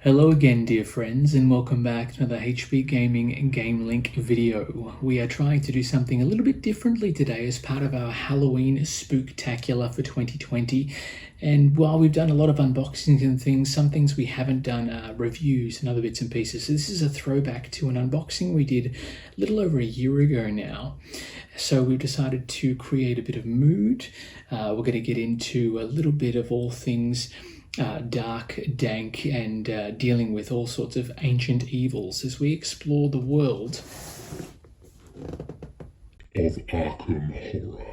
Hello again, dear friends, and welcome back to another HB Gaming GameLINK video. We are trying to do something a little bit differently today as part of our Halloween Spooktacular for 2020. And while we've done a lot of unboxings and things, some things we haven't done are reviews and other bits and pieces. So this is a throwback to an unboxing we did a little over a year ago now. So we've decided to create a bit of mood. We're going to get into a little bit of all things dark, dank, and dealing with all sorts of ancient evils as we explore the world of Arkham Horror.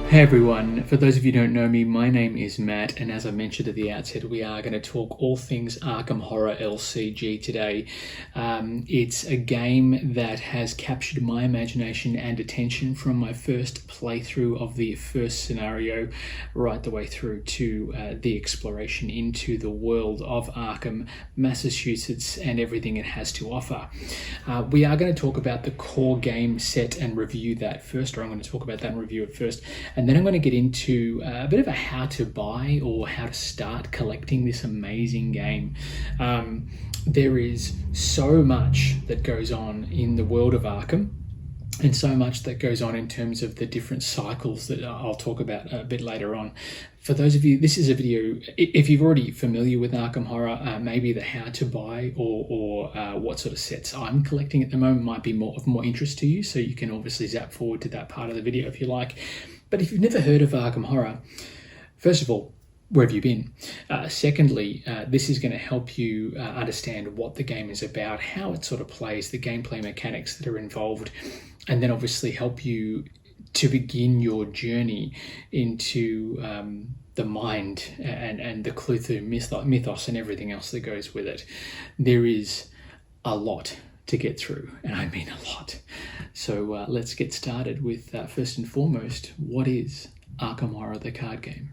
Hey everyone, for those of you who don't know me, my name is Matt, and as I mentioned at the outset, we are going to talk all things Arkham Horror LCG today. It's a game that has captured my imagination and attention from my first playthrough of the first scenario right the way through to the exploration into the world of Arkham, Massachusetts, and everything it has to offer. We are going to talk about the core game set and review that first, or I'm going to talk about that and review it first. And then I'm going to get into a bit of a how to buy or how to start collecting this amazing game. There is so much that goes on in the world of Arkham, and so much that goes on in terms of the different cycles that I'll talk about a bit later on. For those of you, this is a video, if you're already familiar with Arkham Horror, maybe the how to buy or what sort of sets I'm collecting at the moment might be of more interest to you, so you can obviously zap forward to that part of the video if you like. But if you've never heard of Arkham Horror, first of all, where have you been? Secondly, this is going to help you understand what the game is about, how it sort of plays, the gameplay mechanics that are involved, and then obviously help you to begin your journey into the mind and the Cthulhu mythos and everything else that goes with it. There is a lot to get through, and I mean a lot. So let's get started with first and foremost, what is Arkham Horror, the card game?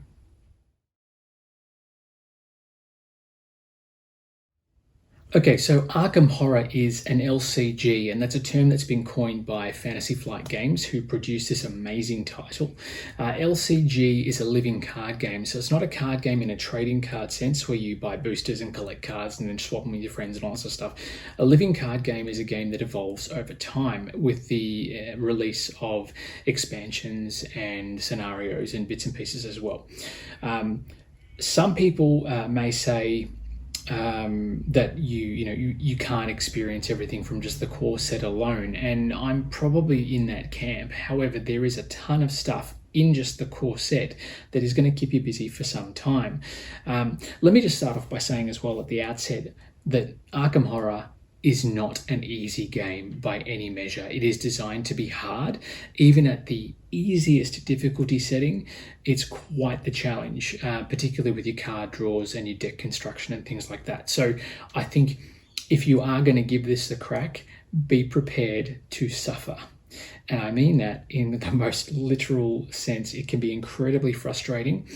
Okay, so Arkham Horror is an LCG, and that's a term that's been coined by Fantasy Flight Games, who produced this amazing title. LCG is a living card game, so it's not a card game in a trading card sense where you buy boosters and collect cards and then swap them with your friends and all that sort of stuff. A living card game is a game that evolves over time with the release of expansions and scenarios and bits and pieces as well. Some people may say that you can't experience everything from just the core set alone, and I'm probably in that camp. However, there is a ton of stuff in just the core set that is going to keep you busy for some time. Let me just start off by saying as well at the outset that Arkham Horror is not an easy game by any measure. It is designed to be hard. Even at the easiest difficulty setting, it's quite the challenge, particularly with your card draws and your deck construction and things like that. So I think if you are going to give this a crack, be prepared to suffer. And I mean that in the most literal sense. It can be incredibly frustrating.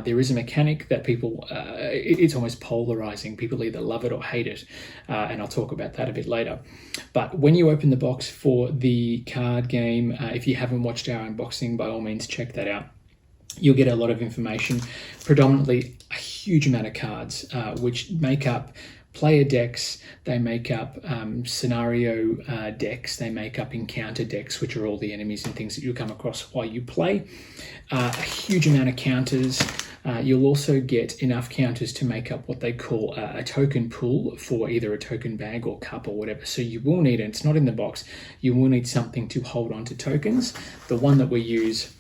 There is a mechanic that people, it's almost polarizing. People either love it or hate it. And I'll talk about that a bit later. But when you open the box for the card game, if you haven't watched our unboxing, by all means, check that out. You'll get a lot of information, predominantly a huge amount of cards, which make up player decks, they make up scenario decks, they make up encounter decks, which are all the enemies and things that you'll come across while you play. A huge amount of counters. You'll also get enough counters to make up what they call a token pool for either a token bag or cup or whatever. So you will need, and it's not in the box, you will need something to hold on to tokens. The one that we use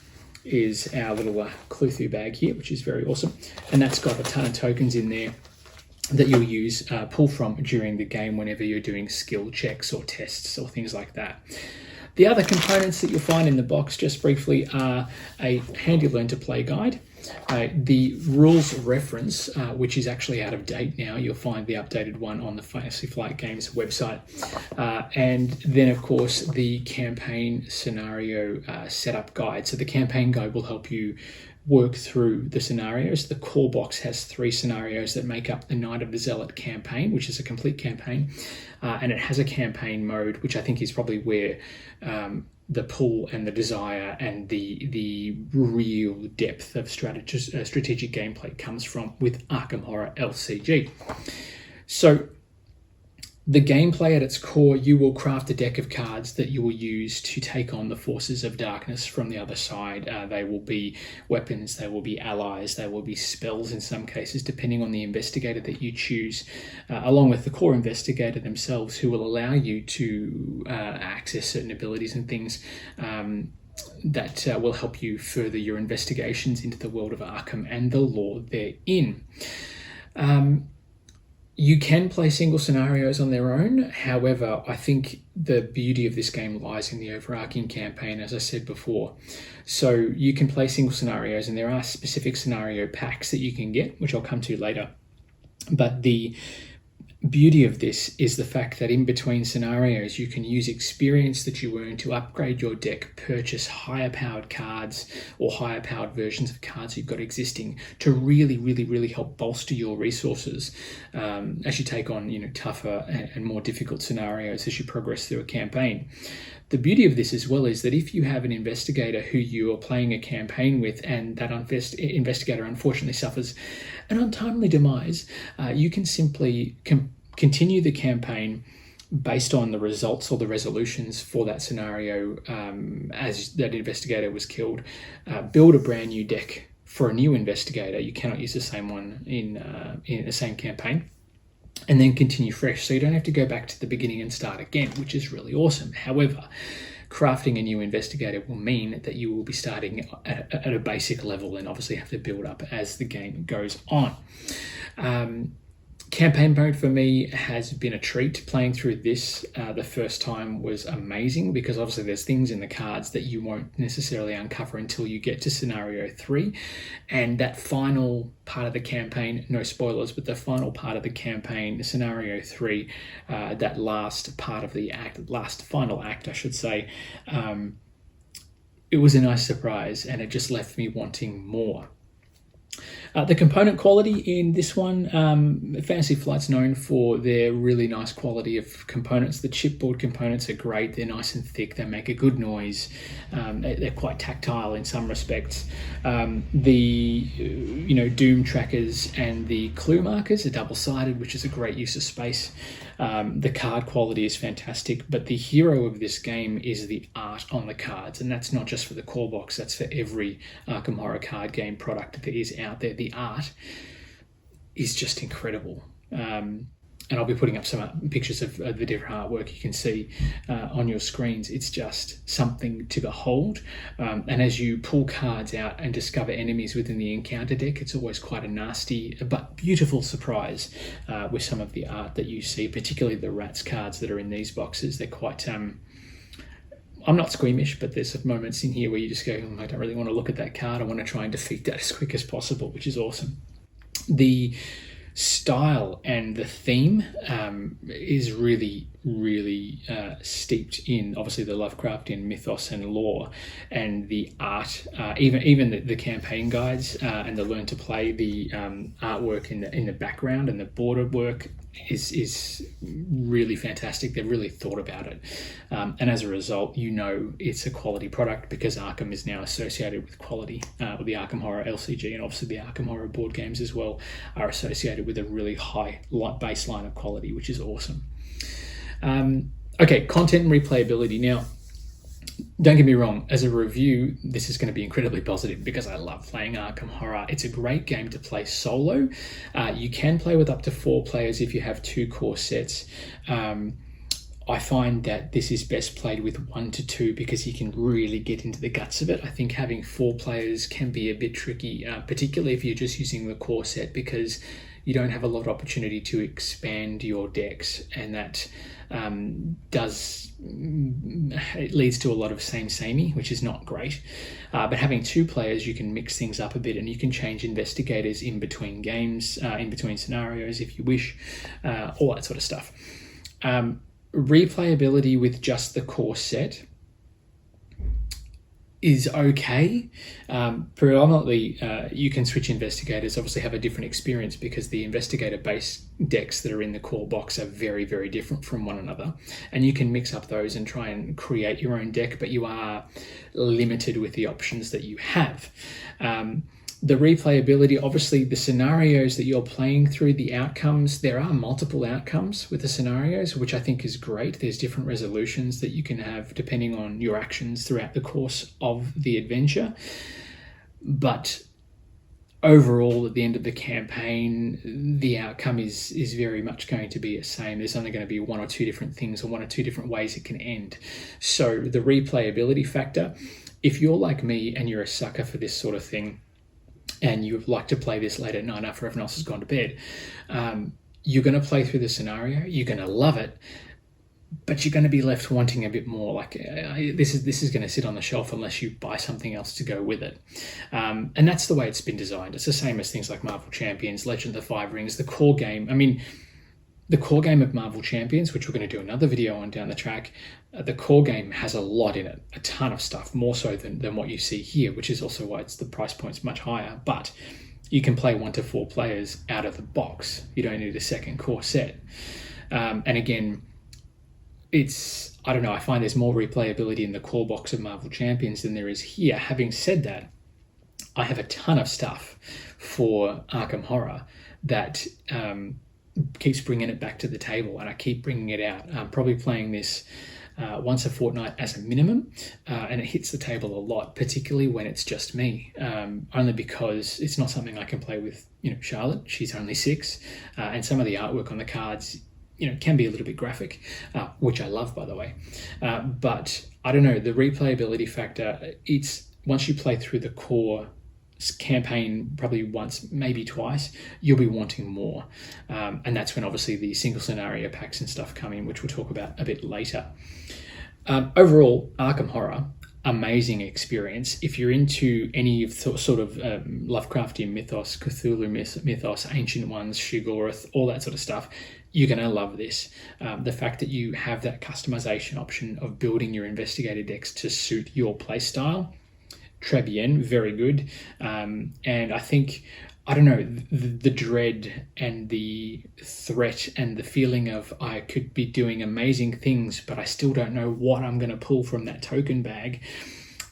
is our little Cthulhu bag here, which is very awesome. And that's got a ton of tokens in there that you'll pull from during the game whenever you're doing skill checks or tests or things like that. The other components that you'll find in the box, just briefly, are a handy learn to play guide, The rules reference, which is actually out of date now, you'll find the updated one on the Fantasy Flight Games website. And then, of course, the campaign scenario setup guide. So the campaign guide will help you work through the scenarios. The core box has 3 scenarios that make up the Night of the Zealot campaign, which is a complete campaign. And it has a campaign mode, which I think is probably where the pull and the desire and the real depth of strategic gameplay comes from with Arkham Horror LCG. So the gameplay at its core, you will craft a deck of cards that you will use to take on the forces of darkness from the other side. They will be weapons, they will be allies, they will be spells in some cases, depending on the investigator that you choose, along with the core investigator themselves, who will allow you to access certain abilities and things that will help you further your investigations into the world of Arkham and the lore therein. You can play single scenarios on their own. However, I think the beauty of this game lies in the overarching campaign, as I said before. So you can play single scenarios, and there are specific scenario packs that you can get, which I'll come to later. But the beauty of this is the fact that in between scenarios, you can use experience that you earn to upgrade your deck, purchase higher powered cards or higher powered versions of cards you've got existing to really help bolster your resources as you take on tougher and more difficult scenarios as you progress through a campaign. The beauty of this as well is that if you have an investigator who you are playing a campaign with and that investigator unfortunately suffers an untimely demise, you can simply continue the campaign based on the results or the resolutions for that scenario as that investigator was killed. Build a brand new deck for a new investigator. You cannot use the same one in the same campaign. And then continue fresh. So you don't have to go back to the beginning and start again, which is really awesome. However, crafting a new investigator will mean that you will be starting at a basic level and obviously have to build up as the game goes on. Campaign mode for me has been a treat. Playing through this the first time was amazing because obviously there's things in the cards that you won't necessarily uncover until you get to scenario 3. And that final part of the campaign, no spoilers, but the final part of the campaign, scenario 3, that last part of the final act, I should say, it was a nice surprise and it just left me wanting more. The component quality in this one, Fantasy Flight's known for their really nice quality of components. The chipboard components are great. They're nice and thick. They make a good noise. They're quite tactile in some respects. The doom trackers and the clue markers are double-sided, which is a great use of space. The card quality is fantastic, but the hero of this game is the art on the cards, and that's not just for the core box, that's for every Arkham Horror card game product that is out there. The art is just incredible. And I'll be putting up some pictures of the different artwork you can see on your screens. It's just something to behold. And as you pull cards out and discover enemies within the encounter deck, it's always quite a nasty but beautiful surprise with some of the art that you see, particularly the rats cards that are in these boxes. They're quite... I'm not squeamish, but there's some moments in here where you just go, I don't really want to look at that card. I want to try and defeat that as quick as possible, which is awesome. The style and the theme is really steeped in obviously the Lovecraftian mythos and lore, and the art, even the campaign guides and the learn to play, the artwork in the background and the border work is really fantastic. They've really thought about it, and as a result, it's a quality product because Arkham is now associated with quality. With the Arkham Horror LCG and obviously the Arkham Horror board games as well are associated with a really high baseline of quality, which is awesome. Okay, content and replayability. Now, don't get me wrong, as a review, this is going to be incredibly positive because I love playing Arkham Horror. It's a great game to play solo. You can play with up to 4 players if you have 2 core sets. I find that this is best played with 1 to 2 because you can really get into the guts of it. I think having 4 players can be a bit tricky, particularly if you're just using the core set, because you don't have a lot of opportunity to expand your decks, and that it leads to a lot of samey, which is not great. But having 2 players, you can mix things up a bit, and you can change investigators in between games, in between scenarios if you wish, all that sort of stuff. Replayability with just the core set is okay. Predominantly, you can switch investigators, obviously have a different experience because the investigator-based decks that are in the core box are very, very different from one another. And you can mix up those and try and create your own deck, but you are limited with the options that you have. The replayability, obviously the scenarios that you're playing through, the outcomes, there are multiple outcomes with the scenarios, which I think is great. There's different resolutions that you can have depending on your actions throughout the course of the adventure. But overall, at the end of the campaign, the outcome is very much going to be the same. There's only going to be 1 or 2 different things or 1 or 2 different ways it can end. So the replayability factor, if you're like me and you're a sucker for this sort of thing, and you like to play this late at night after everyone else has gone to bed, you're going to play through the scenario, you're going to love it, but you're going to be left wanting a bit more. Like, this is going to sit on the shelf unless you buy something else to go with it. And that's the way it's been designed. It's the same as things like Marvel Champions, Legend of the Five Rings, the core game. I mean, the core game of Marvel Champions, which we're going to do another video on down the track, the core game has a lot in it, a ton of stuff, more so than what you see here, which is also why the price point's much higher. But you can play 1 to 4 players out of the box. You don't need a second core set. And again, I don't know, I find there's more replayability in the core box of Marvel Champions than there is here. Having said that, I have a ton of stuff for Arkham Horror that keeps bringing it back to the table, and I keep bringing it out. I'm probably playing this once a fortnight as a minimum, and it hits the table a lot, particularly when it's just me, only because it's not something I can play with Charlotte. She's only 6, and some of the artwork on the cards can be a little bit graphic, which I love, by the way. But I don't know, the replayability factor, it's once you play through the core campaign probably once, maybe twice, you'll be wanting more. And that's when obviously the single scenario packs and stuff come in, which we'll talk about a bit later. Overall, Arkham Horror, amazing experience. If you're into any of sort of Lovecraftian mythos, Cthulhu mythos, Ancient Ones, Shigoroth, all that sort of stuff, you're going to love this. The fact that you have that customization option of building your investigator decks to suit your playstyle, très bien, very good. And I think, I don't know, the dread and the threat and the feeling of I could be doing amazing things, but I still don't know what I'm going to pull from that token bag.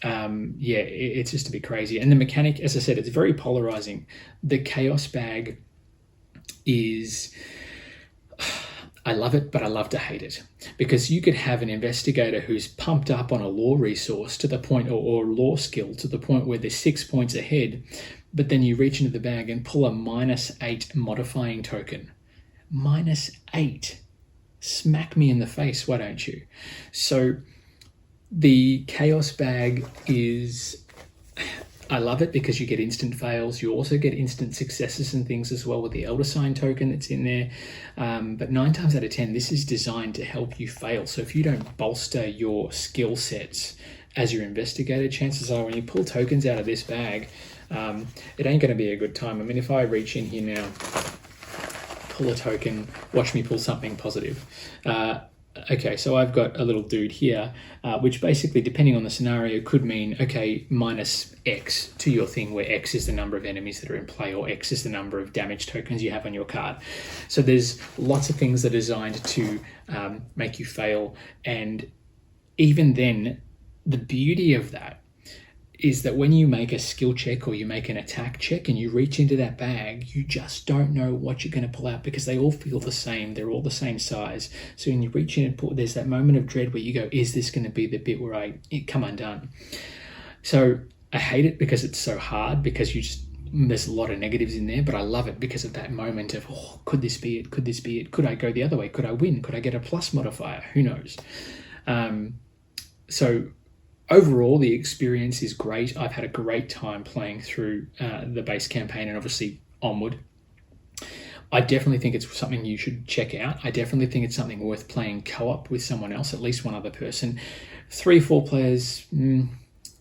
It's just a bit crazy. And the mechanic, as I said, it's very polarizing. The chaos bag is, I love it, but I love to hate it, because you could have an investigator who's pumped up on a law resource to the point, or law skill to the point where they're 6 points ahead, but then you reach into the bag and pull a -8 modifying token. -8. Smack me in the face, why don't you? So the chaos bag is, I love it because you get instant fails. You also get instant successes and things as well with the Elder Sign token that's in there. But 9 times out of 10, this is designed to help you fail. So if you don't bolster your skill sets as your investigator, chances are when you pull tokens out of this bag, it ain't going to be a good time. I mean, if I reach in here now, pull a token, watch me pull something positive. Okay, so I've got a little dude here, which basically, depending on the scenario, could mean, okay, -X to your thing, where X is the number of enemies that are in play, or X is the number of damage tokens you have on your card. So there's lots of things that are designed to make you fail. And even then, the beauty of that is that when you make a skill check or you make an attack check and you reach into that bag, you just don't know what you're going to pull out, because they all feel the same. They're all the same size. So when you reach in and pull, there's that moment of dread where you go, is this going to be the bit where it come undone? So I hate it because it's so hard, because there's a lot of negatives in there, but I love it because of that moment of, oh, could this be it? Could this be it? Could I go the other way? Could I win? Could I get a plus modifier? Who knows? So overall, the experience is great. I've had a great time playing through the base campaign and obviously onward. I definitely think it's something you should check out. I definitely think it's something worth playing co-op with someone else, at least one other person. 3-4 players,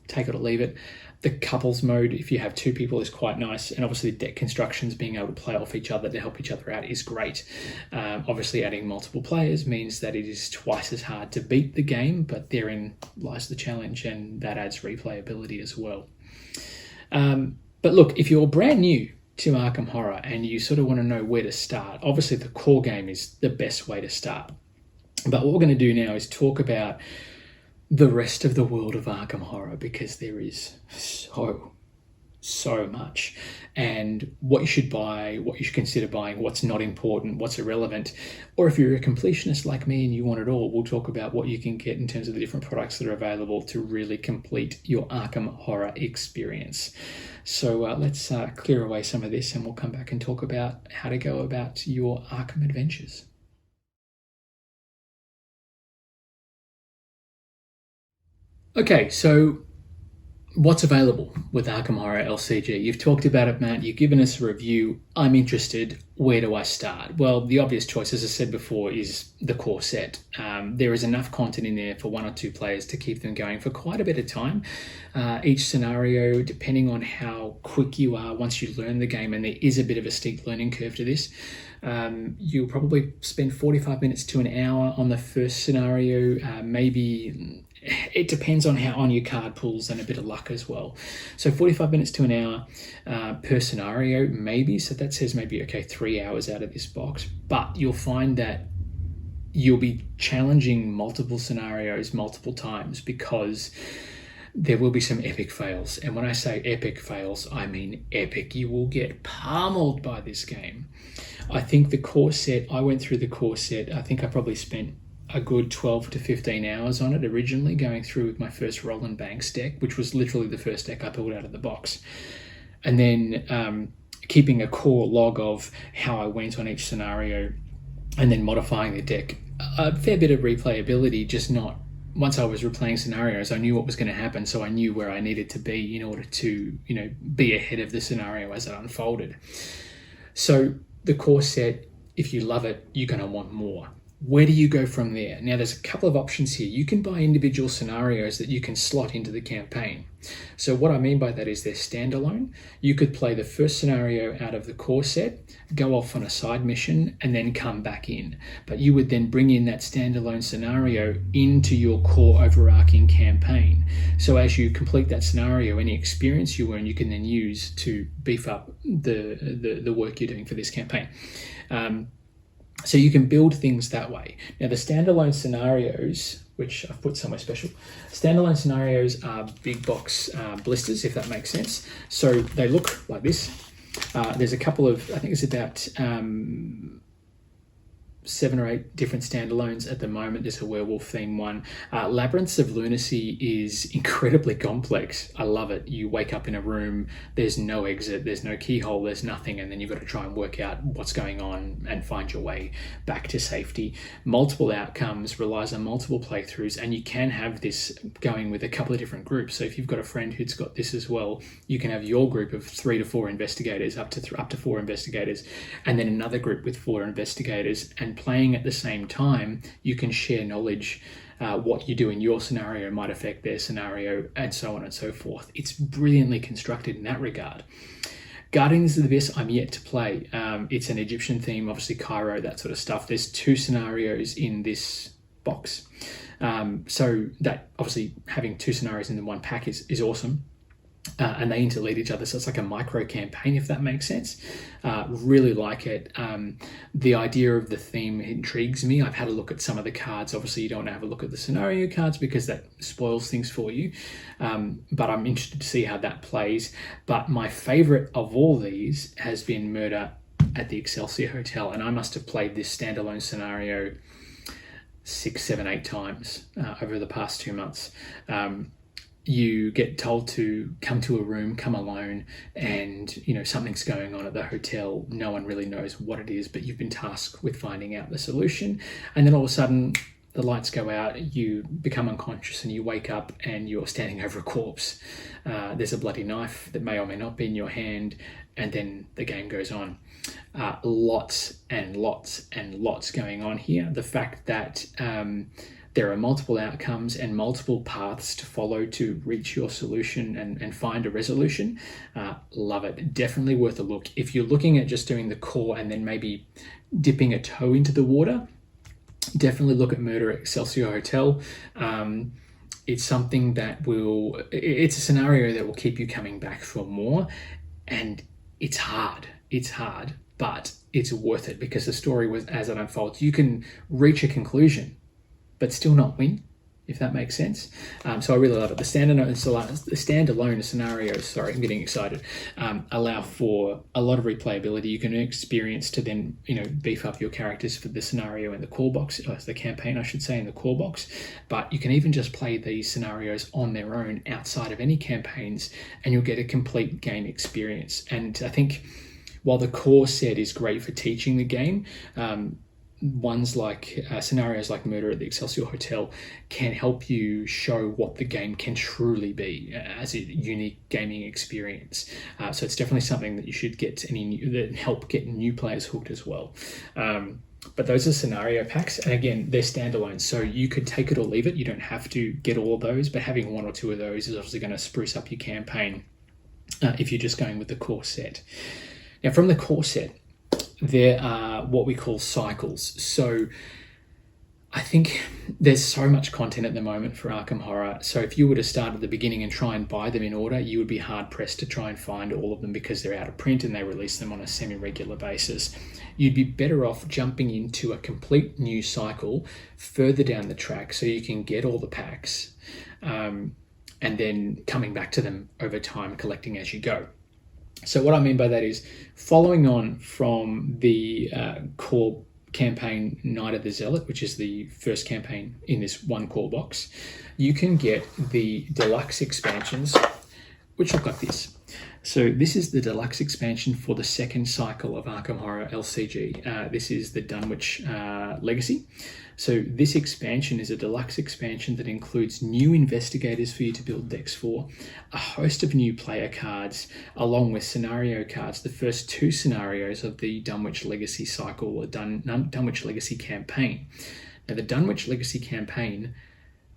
take it or leave it. The couples mode, if you have 2 people, is quite nice. And obviously deck constructions, being able to play off each other to help each other out is great. Obviously adding multiple players means that it is twice as hard to beat the game, but therein lies the challenge, and that adds replayability as well. But look, if you're brand new to Arkham Horror and you sort of want to know where to start, obviously the core game is the best way to start. But what we're going to do now is talk about the rest of the world of Arkham Horror, because there is so much, and what you should buy, what you should consider buying, what's not important, what's irrelevant. Or if you're a completionist like me and you want it all, we'll talk about what you can get in terms of the different products that are available to really complete your Arkham Horror experience. So let's clear away some of this, and we'll come back and talk about how to go about your Arkham adventures. Okay, so what's available with Arkham Horror LCG? You've talked about it, Matt. You've given us a review. I'm interested. Where do I start? Well, the obvious choice, as I said before, is the core set. There is enough content in there for 1 or 2 players to keep them going for quite a bit of time. Each scenario, depending on how quick you are once you learn the game, and there is a bit of a steep learning curve to this, you'll probably spend 45 minutes to an hour on the first scenario, maybe. It depends on how on your card pools and a bit of luck as well. So 45 minutes to an hour per scenario, maybe. So that says maybe, okay, 3 hours out of this box. But you'll find that you'll be challenging multiple scenarios multiple times, because there will be some epic fails. And when I say epic fails, I mean epic. You will get pummeled by this game. I think the core set, I went through the core set. I think I probably spent a good 12 to 15 hours on it originally, going through with my first Roland Banks deck, which was literally the first deck I pulled out of the box. And then keeping a core log of how I went on each scenario, and then modifying the deck. A fair bit of replayability, just not, once I was replaying scenarios, I knew what was going to happen, so I knew where I needed to be in order to, be ahead of the scenario as it unfolded. So the core set, if you love it, you're going to want more. Where do you go from there? Now, there's a couple of options here. You can buy individual scenarios that you can slot into the campaign. So what I mean by that is they're standalone. You could play the first scenario out of the core set, go off on a side mission, and then come back in. But you would then bring in that standalone scenario into your core overarching campaign. So as you complete that scenario, any experience you earn, you can then use to beef up the work you're doing for this campaign. So you can build things that way. Now, the standalone scenarios, which I've put somewhere special, standalone scenarios are big box blisters, if that makes sense. So they look like this. There's a couple of, I think it's about 7 or 8 different standalones at the moment. There's a werewolf theme one. Labyrinths of Lunacy is incredibly complex. I love it. You wake up in a room, there's no exit, there's no keyhole, there's nothing, and then you've got to try and work out what's going on and find your way back to safety. Multiple outcomes, relies on multiple playthroughs, and you can have this going with a couple of different groups. So if you've got a friend who's got this as well, you can have your group of 3 to 4 investigators, up to 4 investigators, and then another group with 4 investigators, and playing at the same time, you can share knowledge. What you do in your scenario might affect their scenario, and so on and so forth. It's brilliantly constructed in that regard. Guardians of the Abyss, I'm yet to play. It's an Egyptian theme, obviously Cairo, that sort of stuff. There's 2 scenarios in this box. So that, obviously, having 2 scenarios in the one pack is awesome. And they interlead each other, so it's like a micro campaign, if that makes sense. Really like it. The idea of the theme intrigues me. I've had a look at some of the cards. Obviously, you don't want to have a look at the scenario cards because that spoils things for you. But I'm interested to see how that plays. But my favorite of all these has been Murder at the Excelsior Hotel, and I must have played this standalone scenario 6, 7, 8 times over the past 2 months. You get told to come to a room, come alone, and something's going on at the hotel. No one really knows what it is, but you've been tasked with finding out the solution. And then all of a sudden, the lights go out, you become unconscious and you wake up and you're standing over a corpse. There's a bloody knife that may or may not be in your hand, and then the game goes on. Lots and lots and lots going on here. The fact that there are multiple outcomes and multiple paths to follow to reach your solution and find a resolution. Love it. Definitely worth a look. If you're looking at just doing the core and then maybe dipping a toe into the water, definitely look at Murder at Excelsior Hotel. It's something that it's a scenario that will keep you coming back for more. And it's hard, but it's worth it, because the story as it unfolds, you can reach a conclusion but still not win, if that makes sense. So I really love it. The standalone scenarios, sorry, I'm getting excited, allow for a lot of replayability. You can experience to then, beef up your characters for the scenario in the core box, or the campaign, I should say, in the core box. But you can even just play these scenarios on their own outside of any campaigns, and you'll get a complete game experience. And I think while the core set is great for teaching the game, ones like scenarios like Murder at the Excelsior Hotel can help you show what the game can truly be as a unique gaming experience. So it's definitely something that you should get that help get new players hooked as well. But those are scenario packs, and again, they're standalone, so you could take it or leave it. You don't have to get all of those, but having one or two of those is obviously going to spruce up your campaign if you're just going with the core set. Now, from the core set, there are what we call cycles. So I think there's so much content at the moment for Arkham Horror. So if you were to start at the beginning and try and buy them in order, you would be hard pressed to try and find all of them, because they're out of print and they release them on a semi-regular basis. You'd be better off jumping into a complete new cycle further down the track so you can get all the packs, and then coming back to them over time, collecting as you go. So what I mean by that is, following on from the core campaign Night of the Zealot, which is the first campaign in this one core box, you can get the deluxe expansions, which look like this. So this is the deluxe expansion for the second cycle of Arkham Horror LCG. This is the Dunwich Legacy. So this expansion is a deluxe expansion that includes new investigators for you to build decks for, a host of new player cards, along with scenario cards, the first two scenarios of the Dunwich Legacy cycle, or Dunwich Legacy campaign. Now, the Dunwich Legacy campaign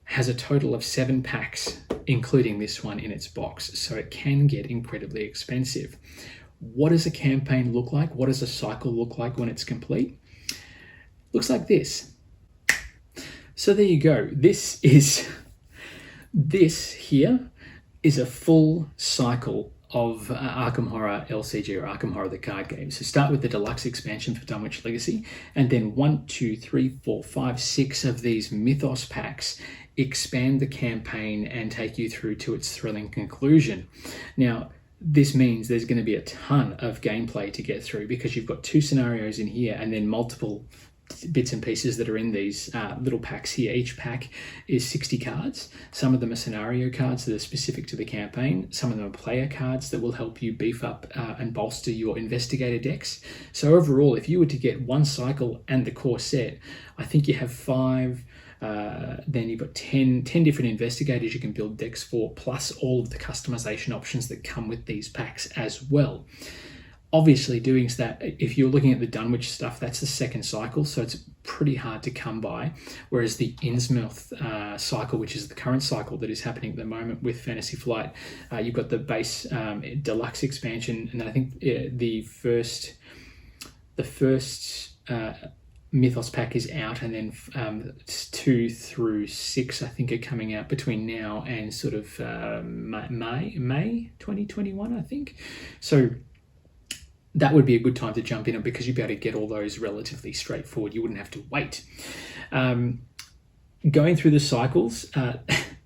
has a total of 7 packs, including this one in its box, so it can get incredibly expensive. What does a campaign look like? What does a cycle look like when it's complete? Looks like this. So there you go. This here is a full cycle of Arkham Horror LCG, or Arkham Horror the card game. So start with the deluxe expansion for Dunwich Legacy, and then 1, 2, 3, 4, 5, 6 of these Mythos packs expand the campaign and take you through to its thrilling conclusion. Now, this means there's going to be a ton of gameplay to get through, because you've got 2 scenarios in here and then multiple bits and pieces that are in these little packs here. Each pack is 60 cards. Some of them are scenario cards that are specific to the campaign. Some of them are player cards that will help you beef up and bolster your investigator decks. So overall, if you were to get one cycle and the core set, I think you have 5. Then you've got 10 different investigators you can build decks for, plus all of the customization options that come with these packs as well. Obviously, doing that, if you're looking at the Dunwich stuff, that's the second cycle, so it's pretty hard to come by. Whereas the Innsmouth cycle, which is the current cycle that is happening at the moment with Fantasy Flight, you've got the base deluxe expansion, and then I think the first Mythos pack is out, and then 2 through 6 I think are coming out between now and sort of May 2021, I think. So that would be a good time to jump in, because you'd be able to get all those relatively straightforward. You wouldn't have to wait. Going through the cycles,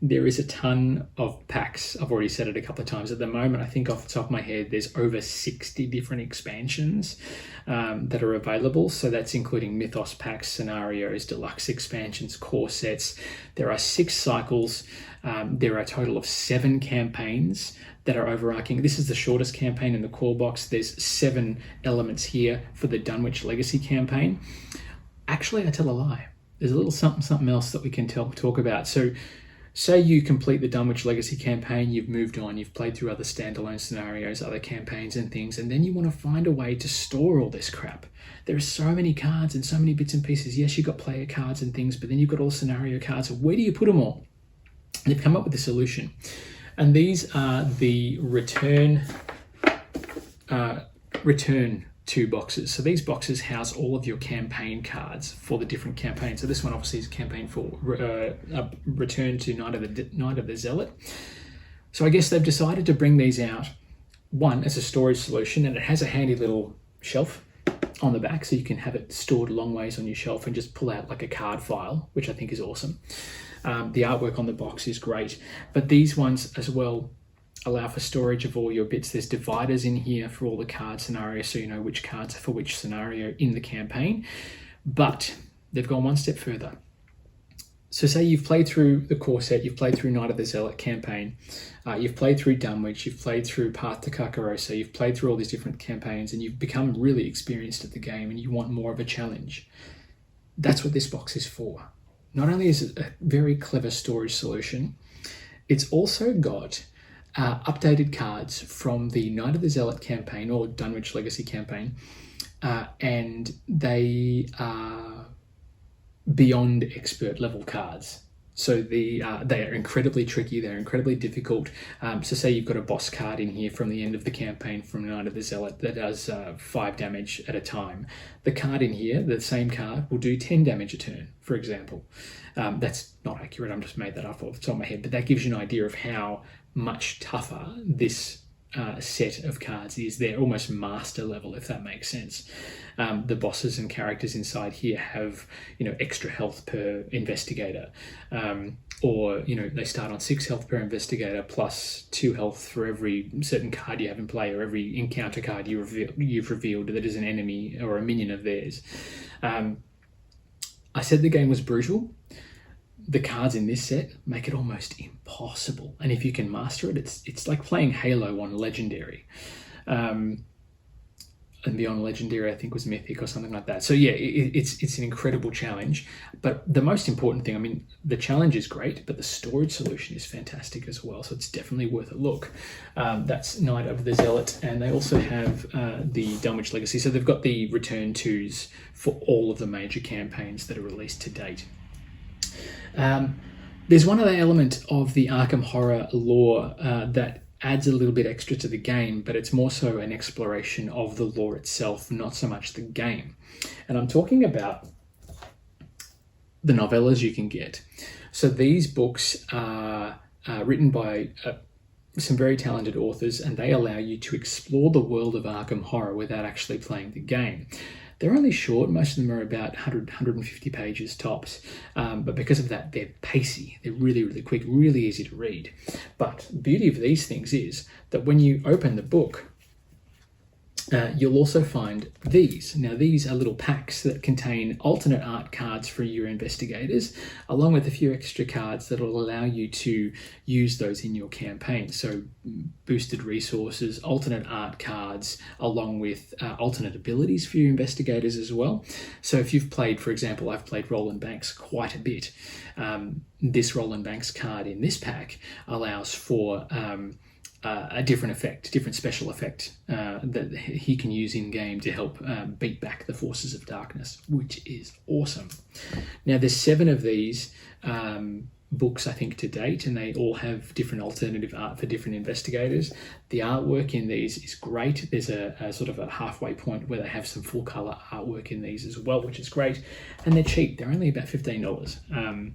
there is a ton of packs. I've already said it a couple of times. At the moment, I think off the top of my head, there's over 60 different expansions that are available. So that's including Mythos packs, scenarios, deluxe expansions, core sets. There are 6 cycles. There are a total of 7 campaigns that are overarching. This is the shortest campaign in the core box. There's 7 elements here for the Dunwich Legacy campaign. Actually, I tell a lie. there's a little something else that we can talk about. So say you complete the Dunwich Legacy campaign, you've moved on, you've played through other standalone scenarios, other campaigns and things, and then you want to find a way to store all this crap. There are so many cards and so many bits and pieces. Yes, you've got player cards and things, but then you've got all scenario cards. Where do you put them all? And they've come up with a solution. And these are the return to boxes. So these boxes house all of your campaign cards for the different campaigns. So this one obviously is a campaign for Return to Night of the Zealot. So I guess they've decided to bring these out, one, as a storage solution, and it has a handy little shelf on the back, so you can have it stored a long ways on your shelf and just pull out like a card file, which I think is awesome. The artwork on the box is great, but these ones as well allow for storage of all your bits. There's dividers in here for all the card scenarios, so you know which cards are for which scenario in the campaign. But they've gone one step further. So say you've played through the core set, you've played through Night of the Zealot campaign, you've played through Dunwich, you've played through Path to Carcarosa, you've played through all these different campaigns, and you've become really experienced at the game and you want more of a challenge. That's what this box is for. Not only is it a very clever storage solution, it's also got updated cards from the Night of the Zealot campaign or Dunwich Legacy campaign, and they are beyond expert level cards. So they are incredibly tricky, they're incredibly difficult. So say you've got a boss card in here from the end of the campaign from Night of the Zealot that does 5 damage at a time. The card in here, the same card, will do 10 damage a turn, for example. That's not accurate, I've just made that up off the top of my head, but that gives you an idea of how much tougher this set of cards is. They're almost master level, if that makes sense. The bosses and characters inside here have, extra health per investigator, or they start on 6 health per investigator plus 2 health for every certain card you have in play, or every encounter card you've revealed that is an enemy or a minion of theirs. I said the game was brutal. The cards in this set make it almost impossible, and if you can master it, it's like playing Halo on Legendary, and beyond Legendary I think was Mythic or something like that. So yeah, it's an incredible challenge. But the most important thing, the challenge is great, but the storage solution is fantastic as well. So it's definitely worth a look. That's Night of the Zealot, and they also have the Dunwich Legacy. So they've got the return twos for all of the major campaigns that are released to date. There's one other element of the Arkham Horror lore that adds a little bit extra to the game, but it's more so an exploration of the lore itself, not so much the game. And I'm talking about the novellas you can get. So these books are written by some very talented authors, and they allow you to explore the world of Arkham Horror without actually playing the game. They're only short, most of them are about 100, 150 pages tops, but because of that, they're pacey, they're really, really quick, really easy to read. But the beauty of these things is that when you open the book, you'll also find these. Now, these are little packs that contain alternate art cards for your investigators, along with a few extra cards that will allow you to use those in your campaign. So boosted resources, alternate art cards, along with alternate abilities for your investigators as well. So if you've played, for example, I've played Roland Banks quite a bit. This Roland Banks card in this pack allows for a different special effect that he can use in game to help beat back the forces of darkness, which is awesome. Now, there's 7 of these books, I think, to date, and they all have different alternative art for different investigators. The artwork in these is great. There's a sort of a halfway point where they have some full color artwork in these as well, which is great. And they're cheap. They're only about $15.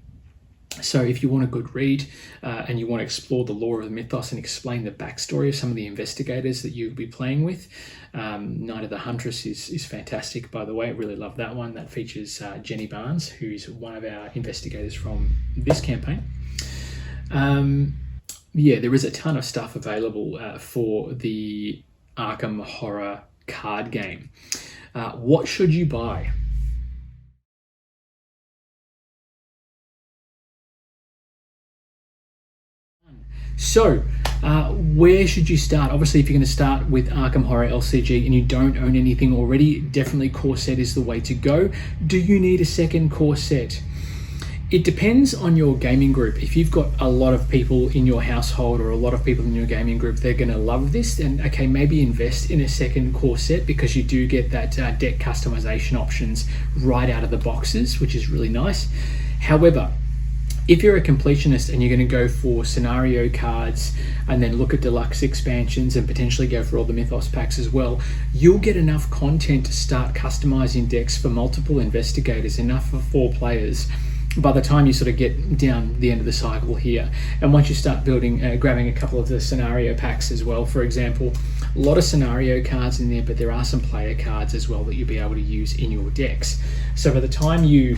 So if you want a good read and you want to explore the lore of the mythos and explain the backstory of some of the investigators that you'll be playing with, Night of the Huntress is fantastic, by the way. I really love that one. That features Jenny Barnes, who's one of our investigators from this campaign. There is a ton of stuff available for the Arkham Horror card game. What should you buy? So, where should you start? Obviously, if you're going to start with Arkham Horror LCG and you don't own anything already, definitely core set is the way to go. Do you need a second core set? It depends on your gaming group. If you've got a lot of people in your household or a lot of people in your gaming group, they're going to love this, then okay, maybe invest in a second core set because you do get that deck customization options right out of the boxes, which is really nice. However, if you're a completionist and you're going to go for scenario cards and then look at deluxe expansions and potentially go for all the Mythos packs as well, you'll get enough content to start customizing decks for multiple investigators, enough for 4 players by the time you sort of get down the end of the cycle here. And once you start building, grabbing a couple of the scenario packs as well, for example, a lot of scenario cards in there, but there are some player cards as well that you'll be able to use in your decks. So by the time you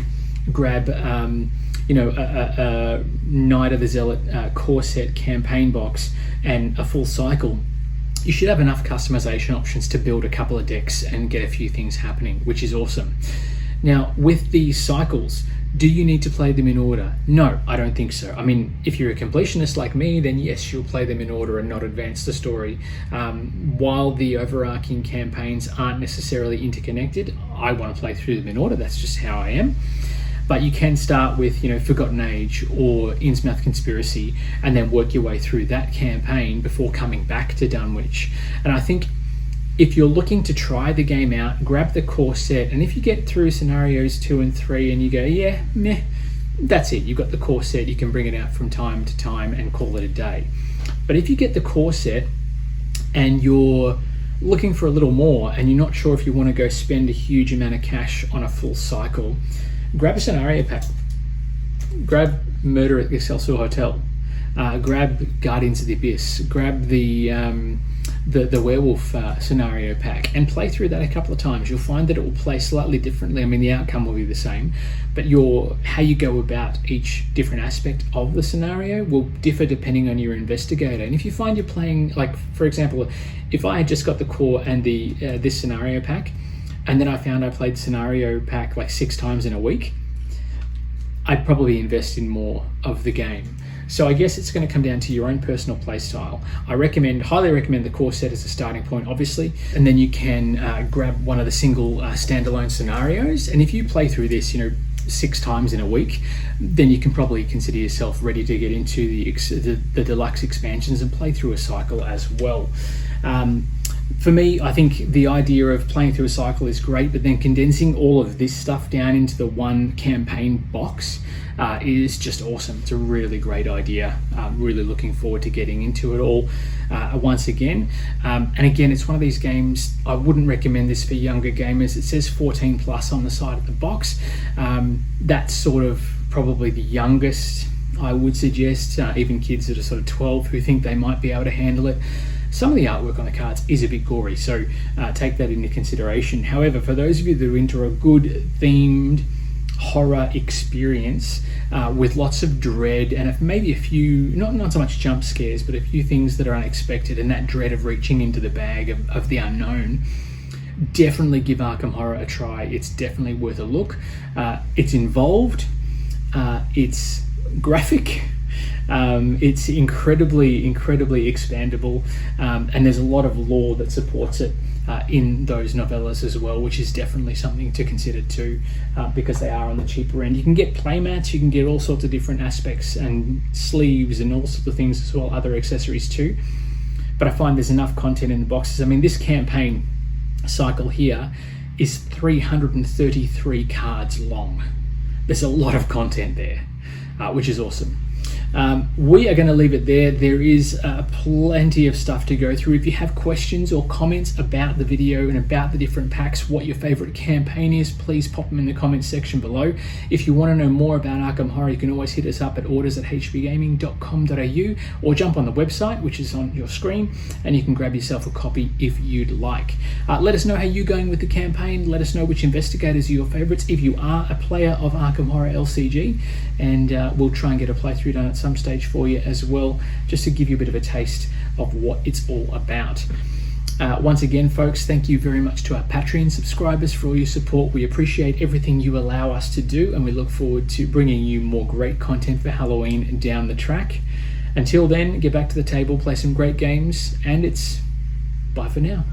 grab a Knight of the Zealot core set campaign box and a full cycle, you should have enough customization options to build a couple of decks and get a few things happening, which is awesome. Now, with these cycles, do you need to play them in order? No, I don't think so. I mean, if you're a completionist like me, then yes, you'll play them in order and not advance the story. While the overarching campaigns aren't necessarily interconnected, I want to play through them in order. That's just how I am. But you can start with, Forgotten Age or Innsmouth Conspiracy and then work your way through that campaign before coming back to Dunwich. And I think if you're looking to try the game out, grab the core set, and if you get through scenarios 2 and 3 and you go, yeah, meh, that's it. You've got the core set, you can bring it out from time to time and call it a day. But if you get the core set and you're looking for a little more and you're not sure if you want to go spend a huge amount of cash on a full cycle, grab a scenario pack. Grab Murder at the Excelsior Hotel. Grab Guardians of the Abyss. Grab the werewolf scenario pack and play through that a couple of times. You'll find that it will play slightly differently. I mean, the outcome will be the same, but how you go about each different aspect of the scenario will differ depending on your investigator. And if you find you're playing, like for example, if I had just got the core and the this scenario pack, and then I found I played scenario pack like 6 times in a week, I'd probably invest in more of the game. So I guess it's going to come down to your own personal play style. I highly recommend the core set as a starting point, obviously, and then you can grab one of the single standalone scenarios. And if you play through this, 6 times in a week, then you can probably consider yourself ready to get into the deluxe expansions and play through a cycle as well. For me, I think the idea of playing through a cycle is great, but then condensing all of this stuff down into the one campaign box is just awesome. It's a really great idea. I'm really looking forward to getting into it all once again. And again, it's one of these games, I wouldn't recommend this for younger gamers. It says 14 plus on the side of the box. That's sort of probably the youngest I would suggest, even kids that are sort of 12 who think they might be able to handle it. Some of the artwork on the cards is a bit gory, so take that into consideration. However, for those of you that are into a good themed horror experience with lots of dread and maybe a few, not so much jump scares, but a few things that are unexpected and that dread of reaching into the bag of the unknown, definitely give Arkham Horror a try. It's definitely worth a look. It's involved, it's graphic, it's incredibly expandable, and there's a lot of lore that supports it in those novellas as well, which is definitely something to consider too, because they are on the cheaper end. You can get playmats, you can get all sorts of different aspects and sleeves and all sorts of things as well, other accessories too, but I find there's enough content in the boxes. I mean, this campaign cycle here is 333 cards long. There's a lot of content there, which is awesome. We are going to leave it there. There is plenty of stuff to go through. If you have questions or comments about the video and about the different packs, what your favorite campaign is, please pop them in the comments section below. If you want to know more about Arkham Horror, you can always hit us up at orders@hbgaming.com.au or jump on the website, which is on your screen, and you can grab yourself a copy if you'd like. Let us know how you're going with the campaign. Let us know which investigators are your favorites if you are a player of Arkham Horror LCG, and we'll try and get a playthrough done at some stage for you as well, just to give you a bit of a taste of what it's all about. Once again, folks, thank you very much to our Patreon subscribers for all your support. We appreciate everything you allow us to do, and we look forward to bringing you more great content for Halloween down the track. Until then, get back to the table, play some great games, and it's bye for now.